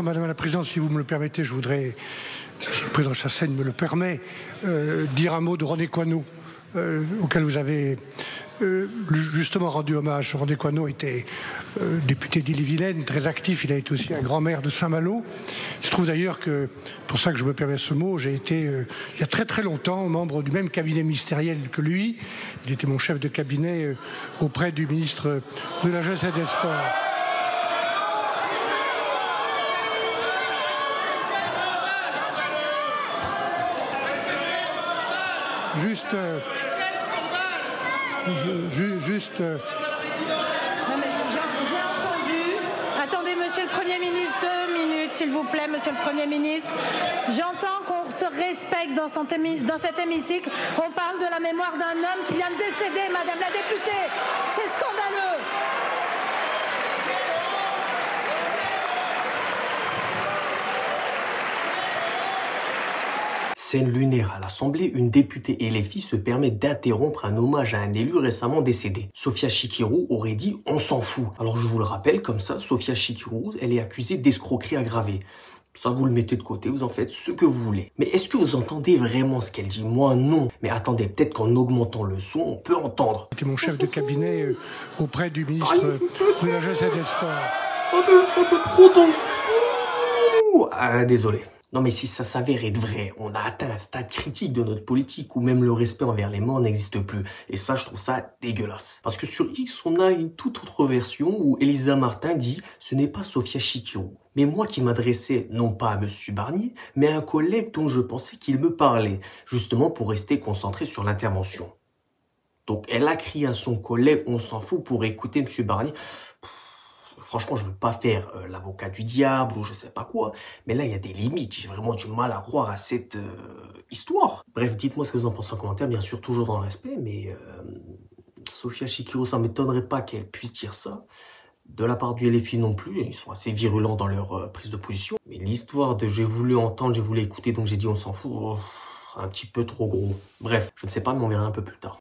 Madame la Présidente, si vous me le permettez, je voudrais, si le président Chassaigne me le permet, dire un mot de René Coinneau, auquel vous avez justement rendu hommage. René Coinneau était député d'Ille-et-Vilaine, très actif, il a été aussi un grand maire de Saint-Malo. Il se trouve d'ailleurs que, pour ça que je me permets ce mot, j'ai été, il y a très très longtemps, membre du même cabinet ministériel que lui. Il était mon chef de cabinet auprès du ministre de la Jeunesse et des Sports. Juste. Non, mais j'ai entendu. Attendez, monsieur le Premier ministre, 2 minutes, s'il vous plaît, monsieur le Premier ministre. J'entends qu'on se respecte dans cet hémicycle. On parle de la mémoire d'un homme qui vient de décéder, madame la députée. C'est scandaleux. Scène lunaire à l'Assemblée, une députée LFI se permet d'interrompre un hommage à un élu récemment décédé. Sofia Chikirou aurait dit « on s'en fout ». Alors je vous le rappelle comme ça, Sofia Chikirou, elle est accusée d'escroquerie aggravée. Ça, vous le mettez de côté, vous en faites ce que vous voulez. Mais est-ce que vous entendez vraiment ce qu'elle dit? Moi, non. Mais attendez, peut-être qu'en augmentant le son, on peut entendre. C'était mon chef de cabinet auprès du ministre de la Jeunesse et des Sports. Désolé. Non mais si ça s'avère être vrai, on a atteint un stade critique de notre politique où même le respect envers les morts n'existe plus. Et ça, je trouve ça dégueulasse. Parce que sur X, on a une toute autre version où Elisa Martin dit « ce n'est pas Sofia Chikirou ». Mais moi qui m'adressais non pas à Monsieur Barnier, mais à un collègue dont je pensais qu'il me parlait, justement pour rester concentré sur l'intervention. Donc elle a crié à son collègue « on s'en fout » pour écouter Monsieur Barnier. Franchement, je veux pas faire l'avocat du diable ou je sais pas quoi, mais là, il y a des limites. J'ai vraiment du mal à croire à cette histoire. Bref, dites-moi ce que vous en pensez en commentaire, bien sûr, toujours dans le respect, mais Sofia Chikirou, ça m'étonnerait pas qu'elle puisse dire ça. De la part du LFI non plus, ils sont assez virulents dans leur prise de position. Mais l'histoire de j'ai voulu entendre, j'ai voulu écouter, donc j'ai dit on s'en fout, un petit peu trop gros. Bref, je ne sais pas, mais on verra un peu plus tard.